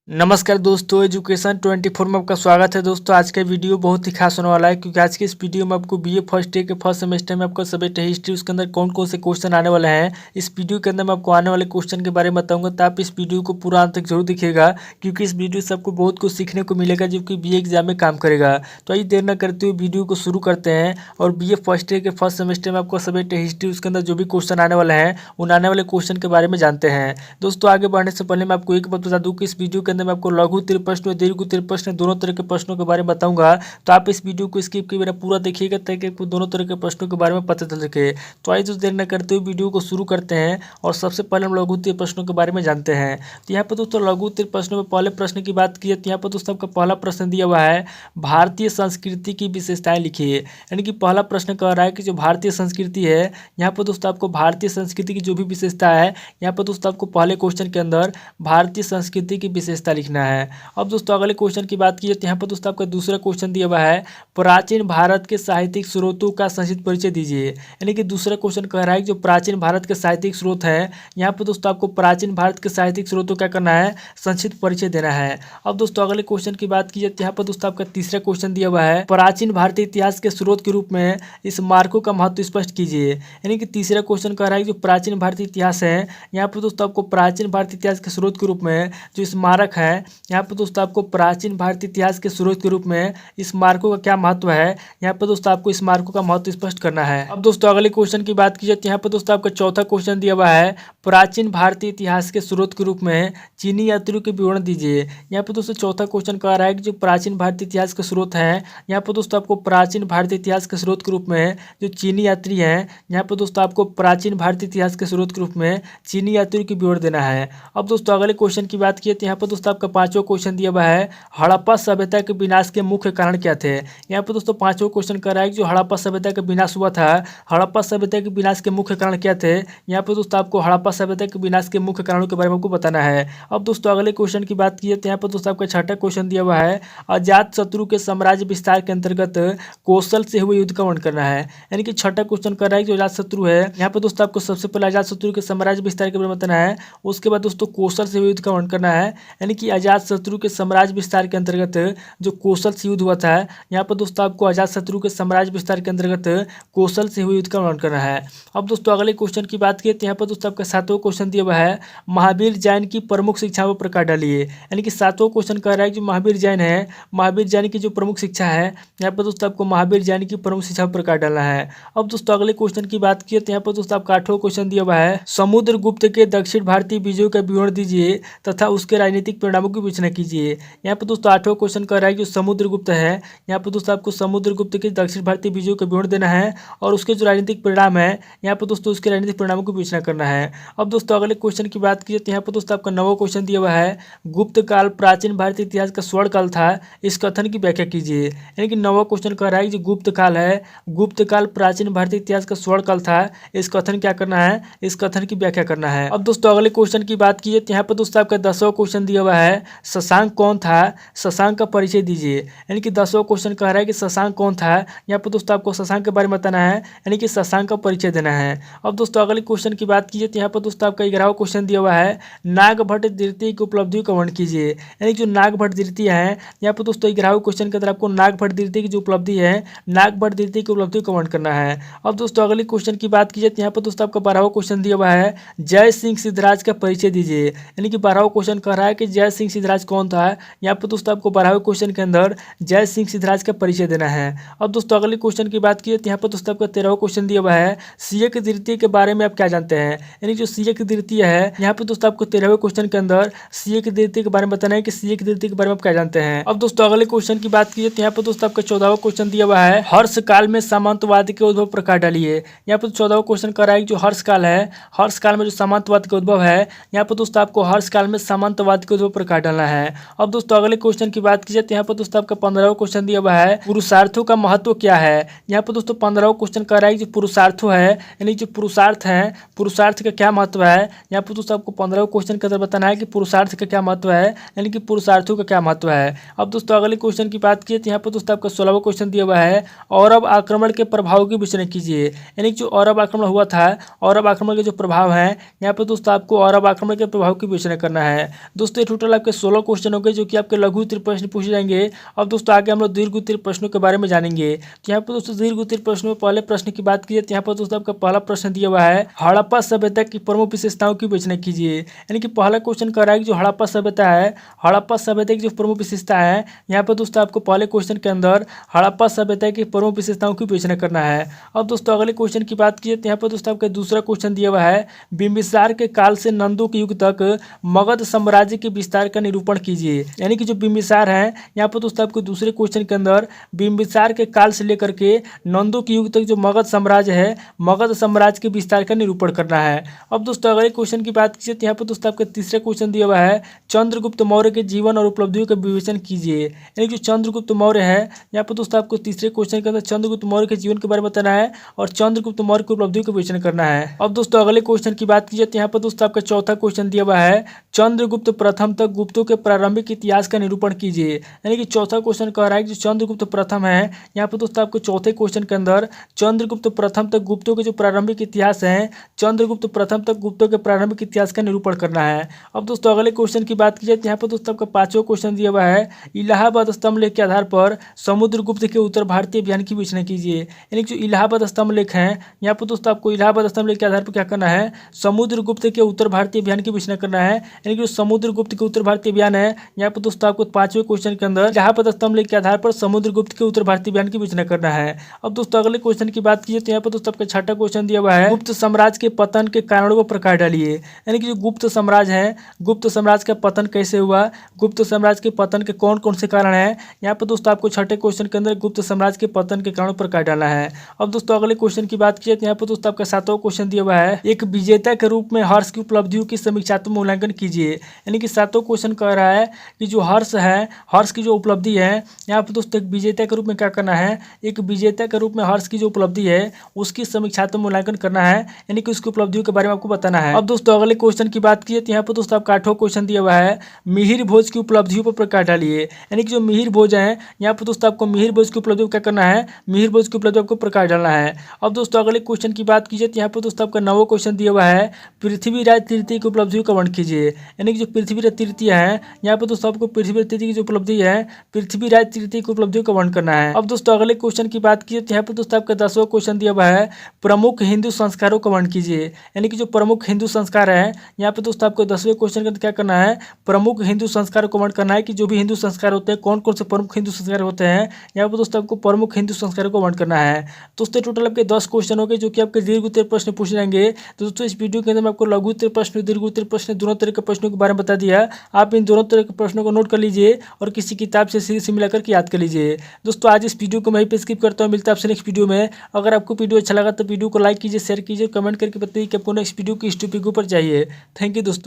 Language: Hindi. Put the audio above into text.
नमस्कार दोस्तों, एजुकेशन 24 में आपका स्वागत है। दोस्तों आज का वीडियो बहुत ही खास होने वाला है क्योंकि आज के इस वीडियो में आपको बीए फर्स्ट ईयर के फर्स्ट सेमेस्टर में आपका सब्जेक्ट है हिस्ट्री, उसके अंदर कौन कौन से क्वेश्चन आने वाले हैं। इस वीडियो के अंदर मैं आपको आने वाले क्वेश्चन के बारे में बताऊंगा, तो आप इस वीडियो को पूरा अंत तक जरूर दिखिएगा क्योंकि इस वीडियो से आपको बहुत कुछ सीखने को मिलेगा जो कि बीए एग्जाम में काम करेगा। तो आइए देर न करते हुए वीडियो को शुरू करते हैं और बीए फर्स्ट ईयर के फर्स्ट सेमेस्टर में आपका सब्जेक्ट है हिस्ट्री, उसके अंदर जो भी क्वेश्चन आने वाले हैं उन आने वाले क्वेश्चन के बारे में जानते हैं। दोस्तों आगे बढ़ने से पहले मैं आपको एक बात बता दूं कि इस वीडियो के अंदर मैं आपको लघु उत्तरीय प्रश्न और दीर्घ उत्तरीय प्रश्न दोनों तरह के प्रश्नों के बारे में बताऊंगा। तो आप इस वीडियो को स्किप किए बिना पूरा देखिएगा ताकि आपको दोनों तरह के प्रश्नों के बारे में पता चल सके। तो आइए देर न करते हुए वीडियो को शुरू करते हैं और सबसे पहले हम लघु उत्तरीय प्रश्नों के बारे में जानते हैं। तो यहाँ पर दोस्तों लघु उत्तरीय प्रश्नों में पहले प्रश्न की बात की तो यहाँ पर दोस्तों आपका पहला प्रश्न दिया हुआ है, भारतीय संस्कृति की विशेषताएं लिखिए। यानी कि पहला प्रश्न कह रहा है कि जो भारतीय संस्कृति है, यहाँ पर दोस्तों आपको भारतीय संस्कृति की जो भी विशेषता है, यहाँ पर दोस्तों आपको पहले क्वेश्चन के अंदर भारतीय संस्कृति की विशेषता लिखना है। अब दोस्तों अगले क्वेश्चन की बात की तो यहाँ पर दोस्तों आपका दूसरा क्वेश्चन दिया हुआ है, प्राचीन भारत के साहित्यिक स्रोतों का संक्षिप्त परिचय दीजिए। यानी कि दूसरा क्वेश्चन कह रहा है कि जो प्राचीन भारत के साहित्यिक स्रोत हैं, यहाँ पर दोस्तों आपको प्राचीन भारत के साहित्यिक स्रोतों क्या करना है, संक्षिप्त परिचय देना है। अब दोस्तों अगले क्वेश्चन की बात की जाए तो यहाँ पर दोस्तों आपका तीसरा क्वेश्चन दिया हुआ है, प्राचीन भारतीय इतिहास के स्रोत के रूप में स्मारकों का महत्व स्पष्ट कीजिए। यानी कि तीसरा क्वेश्चन कह रहा है कि जो प्राचीन भारतीय इतिहास है, यहाँ पर दोस्तों आपको प्राचीन भारतीय इतिहास के स्रोत के रूप में जो स्मारक है, यहाँ पर दोस्तों आपको प्राचीन भारतीय इतिहास के स्रोत के रूप में स्मारकों का क्या महत्व है, यहाँ पर दोस्तों आपको स्मारकों का महत्व स्पष्ट करना है। अब दोस्तों अगले क्वेश्चन की बात की जाए तो यहाँ पर दोस्तों आपका चौथा क्वेश्चन दिया हुआ है, प्राचीन भारतीय इतिहास के स्रोत के रूप में चीनी यात्रियों के विवरण दीजिए। यहाँ पर दोस्तों चौथा क्वेश्चन कह रहा है कि जो प्राचीन भारतीय इतिहास के स्रोत हैं, यहाँ पर दोस्तों आपको प्राचीन भारतीय इतिहास के स्रोत के रूप में जो चीनी यात्री हैं, यहाँ पर दोस्तों आपको प्राचीन भारतीय इतिहास के स्रोत के रूप में चीनी यात्रियों की विवरण देना है। अब दोस्तों अगले क्वेश्चन की बात की तो यहाँ पर दोस्तों आपका पांचवा क्वेश्चन दिया हुआ है, हड़प्पा सभ्यता के विनाश के मुख्य कारण क्या थे। यहाँ पर दोस्तों पांचवा क्वेश्चन कर रहा है कि जो हड़प्पा सभ्यता का विनाश हुआ था, हड़प्पा सभ्यता के विनाश के मुख्य कारण क्या थे। यहाँ पर दोस्तों आपको हड़प्पा सभ्यता के विनाश के मुख्य कारणों के बारे में आपको बताना है। अब दोस्तों अगले क्वेश्चन की बात की तो यहाँ पर दोस्तों आपका छठा क्वेश्चन दिया हुआ है, अजात शत्रु के साम्राज्य विस्तार के अंतर्गत कौशल से हुए युद्ध का वर्णन करना है। यानी कि छठा क्वेश्चन कर रहा है कि जो अजात शत्रु है, यहाँ पर दोस्तों आपको सबसे पहले अजात शत्रु के साम्राज्य विस्तार के बारे में बताना है, उसके बाद दोस्तों कौशल से हुए युद्ध का वर्णन करना है। यानी कि अजात शत्रु के साम्राज्य विस्तार के अंतर्गत जो कौशल से युद्ध हुआ था, यहाँ पर दोस्तों आपको अजात शत्रु के साम्राज्य विस्तार के अंतर्गत कौशल से हुए युद्ध का वर्णन करना है। अब दोस्तों अगले क्वेश्चन की बात की तो यहाँ पर दोस्तों आपका सातवां क्वेश्चन दिया हुआ है, महावीर जैन की प्रमुख शिक्षाओं पर प्रकाश डालिए। यानी कि सातवां क्वेश्चन कह रहा है कि जो महावीर जैन है, महावीर जैन की जो प्रमुख शिक्षा है, यहाँ पर दोस्तों आपको महावीर जैन की प्रमुख शिक्षा पर प्रकाश डालना है। अब दोस्तों अगले क्वेश्चन की बात की तो यहाँ पर दोस्तों आपका आठवां क्वेश्चन दिया हुआ है, समुद्रगुप्त के दक्षिण भारतीय विजयों का विवरण दीजिए तथा उसके राजनीतिक परिणामों की विवेचना कीजिए। यहाँ पर दोस्तों आठवां क्वेश्चन कह रहा है कि जो समुद्रगुप्त है, यहाँ पर दोस्तों आपको समुद्रगुप्त के दक्षिण भारतीय विजयों का विवरण देना है और उसके जो राजनीतिक परिणाम है, यहाँ पर दोस्तों उसके राजनीतिक परिणामों की विवेचना करना है। अब दोस्तों अगले क्वेश्चन की बात की तो यहाँ पर दोस्तों आपका नौवां क्वेश्चन दिया हुआ है, गुप्त काल प्राचीन भारतीय इतिहास का स्वर्ण काल था, इस कथन की व्याख्या कीजिए। यानी कि नौवां क्वेश्चन कह रहा है कि जो गुप्त काल है, गुप्त काल प्राचीन भारतीय इतिहास का स्वर्ण काल था, इस कथन क्या करना है, इस कथन की व्याख्या करना है। अब दोस्तों अगले क्वेश्चन की बात की तो यहाँ पर दोस्तों आपका 10वां क्वेश्चन दिया हुआ है, शशांक कौन था, शशांक का परिचय दीजिए। यानी कि 10वां क्वेश्चन कह रहा है कि शशांक कौन था, यहाँ पर दोस्तों आपको शशांक के बारे में बताना है, यानी कि शशांक का परिचय देना है। अब दोस्तों अगले क्वेश्चन की बात कीजिए तो यहाँ पर दोस्तों आपका 11वां क्वेश्चन दिया हुआ है, नागभट्ट द्वितीय की उपलब्धियों का वर्णन कीजिए। यानी कि जो नागभट्ट द्वितीय है, यहाँ पर दोस्तों 11वें क्वेश्चन के अंदर आपको नागभट्ट द्वितीय की जो उपलब्धि है, नागभट्ट द्वितीय की उपलब्धियों का वर्णन करना है। अब दोस्तों अगले क्वेश्चन की बात कीजिए तो यहाँ पर दोस्तों आपका 12वां क्वेश्चन दिया हुआ है, जय सिंह सिद्धराज का परिचय दीजिए। यानी कि 12वां क्वेश्चन कह रहा है कि जय सिंह सिद्धराज कौन था, यहाँ पर दोस्तों आपको 12वें क्वेश्चन के अंदर जय सिंह सिद्धराज का परिचय देना है। अब दोस्तों अगले क्वेश्चन की बात की तो यहाँ पर दोस्तों आपका 13वां क्वेश्चन दिया हुआ है, सियक द्वितीय के बारे में आप क्या जानते हैं। यानी जो सियक द्वितीय है, यहाँ पर दोस्तों आपको 13वें क्वेश्चन के अंदर सियक द्वितीय के बारे में बताना है कि सियक द्वितीय के बारे में आप क्या जानते हैं। अब दोस्तों अगले क्वेश्चन की बात की तो यहाँ पर दोस्तों आपका 14वां क्वेश्चन दिया हुआ है, हर्ष काल में सामंतवाद के उद्भव प्रकाश डालिए। यहाँ पर 14वां क्वेश्चन कर रहा है जो हर्ष काल है, हर्ष काल में जो सामंतवाद का उद्भव है, यहाँ पर दोस्तों आपको हर्ष काल में सामंतवाद के उद्भव प्रकाश डालना है। अब दोस्तों अगले क्वेश्चन की बात की जाए तो यहाँ पर दोस्तों आपका 15वां क्वेश्चन दिया हुआ है, पुरुषार्थों का महत्व क्या है। यहाँ पर दोस्तों 15वां क्वेश्चन कर रहा है जो पुरुषार्थों है, यानी जो पुरुषार्थ है, पुरुषार्थ का क्या महत्व है। यहाँ पर दोस्तों आपको 15वें क्वेश्चन के अंदर बताना है कि पुरुषार्थ का क्या महत्व है, यानी कि पुरुषार्थों का क्या महत्व है। अब दोस्तों अगले क्वेश्चन की बात की तो यहाँ पर दोस्तों आपका 16वां क्वेश्चन दिया हुआ है, अरब आक्रमण के प्रभाव की विवेचना कीजिए। यानी जो अरब आक्रमण हुआ था, अरब आक्रमण के जो प्रभाव है, यहाँ पर दोस्तों आपको अरब आक्रमण के प्रभाव की विवेचना करना है। दोस्तों टोटल आपके 16 क्वेश्चन हो गए जो कि आपके लघु उत्तरीय प्रश्न पूछे जाएंगे। अब दोस्तों आगे हम लोग दीर्घ उत्तरीय प्रश्नों के बारे में जानेंगे। तो यहाँ पर दोस्तों दीर्घ उत्तरीय प्रश्नों में पहले प्रश्न की बात कीजिए तो यहाँ पर दोस्तों आपका पहला प्रश्न दिया हुआ है, हड़प्पा सभ्यता की प्रमुख विशेषताओं की विवेचना कीजिए। यानी कि पहला क्वेश्चन कर रहा है कि जो हड़प्पा सभ्यता है, हड़प्पा सभ्यता की जो प्रमुख विशेषता है, यहाँ पर दोस्तों आपको पहले क्वेश्चन के अंदर हड़प्पा सभ्यता की प्रमुख विशेषताओं की विवेचना करना है। अब दोस्तों अगले क्वेश्चन की बात कीजिए तो यहाँ पर दोस्तों आपका दूसरा क्वेश्चन दिया हुआ है, बिंबिसार के काल से नंदो के युग तक मगध साम्राज्य के विस्तार का निरूपण कीजिए। यानी कि जो बिंबिसार है, यहाँ पर दोस्तों आपको दूसरे क्वेश्चन के अंदर बिंबिसार के काल से लेकर के नंदो के युग तक जो मगध साम्राज्य है, मगध साम्राज्य के विस्तार का निरूपण करना है। अब दोस्तों अगले क्वेश्चन की बात कीजिए तो यहाँ पर दोस्तों आपका तीसरा क्वेश्चन दिया हुआ है, चंद्रगुप्त मौर्य के जीवन और उपलब्धियों का विवेचन कीजिए। यानी कि जो चंद्रगुप्त मौर्य है, यहाँ पर दोस्तों आपको तीसरे क्वेश्चन के अंदर चंद्रगुप्त मौर्य के जीवन के बारे में बताना है और चंद्रगुप्त मौर्य की उपलब्धियों का विवेचन करना है। अब दोस्तों अगले क्वेश्चन की बात कीजिए तो यहाँ पर दोस्तों आपका चौथा क्वेश्चन दिया हुआ है, चंद्रगुप्त प्रथम तक गुप्तों के प्रारंभिक इतिहास का निरूपण कीजिए। यानी कि चौथा क्वेश्चन कह रहा है कि जो चंद्रगुप्त प्रथम है, यहाँ पर दोस्तों आपको चौथे क्वेश्चन के अंदर चंद्रगुप्त प्रथम तक गुप्तों के जो प्रारंभिक इतिहास है, चंद्रगुप्त प्रथम तक गुप्तों के प्रारंभिक इतिहास का निरूपण करना है। अब दोस्तों अगले क्वेश्चन की बात कीजिए तो यहाँ पर दोस्तों आपका पांचवा क्वेश्चन दिया हुआ है, इलाहाबाद स्तंभ लेख के आधार पर समुद्रगुप्त के उत्तर भारतीय अभियान की विवेचना कीजिए। यानी कि जो इलाहाबाद स्तंभ लेख है, यहाँ पर दोस्तों आपको इलाहाबाद स्तंभ लेख के आधार पर क्या करना है, समुद्रगुप्त के उत्तर भारतीय अभियान की विवेचना करना है। यानी कि जो समुद्रगुप्त के उत्तर भारतीय अभियान है, यहाँ पर दोस्तों आपको पांचवें क्वेश्चन के अंदर इलाहाबाद स्तंभ लेख के आधार पर समुद्रगुप्त के उत्तर भारतीय अभियान की विवेचना करना है। अब दोस्तों अगले क्वेश्चन की बात कीजिए तो यहाँ पर दोस्तों आपका छठा क्वेश्चन दिया हुआ है, गुप्त साम्राज्य के पतन के कारणों को प्रकाश डालिए। यानी कि जो गुप्त साम्राज्य है, गुप्त साम्राज्य का पतन कैसे हुआ, गुप्त साम्राज्य के पतन के कौन कौन से कारण हैं, यहाँ पर दोस्तों आपको छठे क्वेश्चन के अंदर गुप्त साम्राज्य के पतन के कारणों पर प्रकाश डालना है। अब दोस्तों अगले क्वेश्चन की बात कीजिए तो यहाँ पर दोस्तों आपका सातवां क्वेश्चन दिया हुआ है, एक विजेता के रूप में हर्ष की उपलब्धियों की समीक्षात्मक मूल्यांकन कीजिए। यानी कि सातवां क्वेश्चन कह रहा है कि जो हर्ष है, हर्ष की जो उपलब्धि है, यहाँ पर दोस्तों एक विजेता के रूप में क्या करना है, एक विजेता के रूप में हर्ष की जो उपलब्धि है उसकी समीक्षात्मक मूल्यांकन करना है। यानी कि उसकी उपलब्धियों के बारे में आपको बताना है। अब दोस्तों अगले क्वेश्चन की बात कीजिए तो यहाँ पर दोस्तों आपका आठवां क्वेश्चन दिया हुआ है, मिहिर भोज की उपलब्धियों पर प्रकाश डालिए। यानी कि जो मिहिर भोज है, यहाँ पर दोस्तों आपको मिहिर भोज की उपलब्धियों को क्या करना है, मिहिर भोज की उपलब्धियों को प्रकाश डालना है। अब दोस्तों अगले क्वेश्चन की बात कीजिए तो यहाँ पर दोस्तों आपका नौवां क्वेश्चन दिया हुआ है, पृथ्वीराज तृतीय की उपलब्धियों का वर्णन कीजिए। यानी कि जो पृथ्वीराज तृतीय है, यहाँ पर दोस्तों आपको पृथ्वीराज तृतीय की जो उपलब्धि है, पृथ्वीराज तृतीय की उपलब्धियों का वर्णन करना है। अब दोस्तों अगले क्वेश्चन की बात कीजिए तो यहाँ पर दोस्तों आपका 10वां क्वेश्चन दिया हुआ है, प्रमुख हिंदू संस्कारों का वर्णन कीजिए। यानी कि जो प्रमुख हिंदू संस्कार है, यहाँ पर दोस्तों आपको 10वें क्वेश्चन का क्या करना है, प्रमुख हिंदू संस्कारों का वर्णन करना है कि जो भी हिंदू संस्कार होते हैं, कौन कौन से प्रमुख हिंदू संस्कार होते हैं, यहाँ पर दोस्तों आपको प्रमुख हिंदू संस्कारों का वर्णन करना है। दोस्तों टोटल आपके 10 क्वेश्चन हो गए जो कि आपके दीर्घ उत्तरीय प्रश्न पूछे जाएंगे। तो दोस्तों इस वीडियो के अंदर मैं आपको लघु उत्तरीय प्रश्न, दीर्घ उत्तरीय प्रश्न दोनों तरह के प्रश्नों के बारे में बता दिया। आप इन दोनों तरह के प्रश्नों को नोट कर लीजिए और किसी किताब से सीरीज से मिलाकर के याद कर लीजिए। दोस्तों आज इस वीडियो को मैं पे स्किप करता हूँ, मिलता है आपसे नेक्स्ट वीडियो में। अगर आपको वीडियो अच्छा लगा तो वीडियो को लाइक कीजिए, शेयर कीजिए, कमेंट करके बताइए कि आपको नेक्स्ट वीडियो की इस टॉपिक के ऊपर चाहिए। थैंक यू दोस्तों।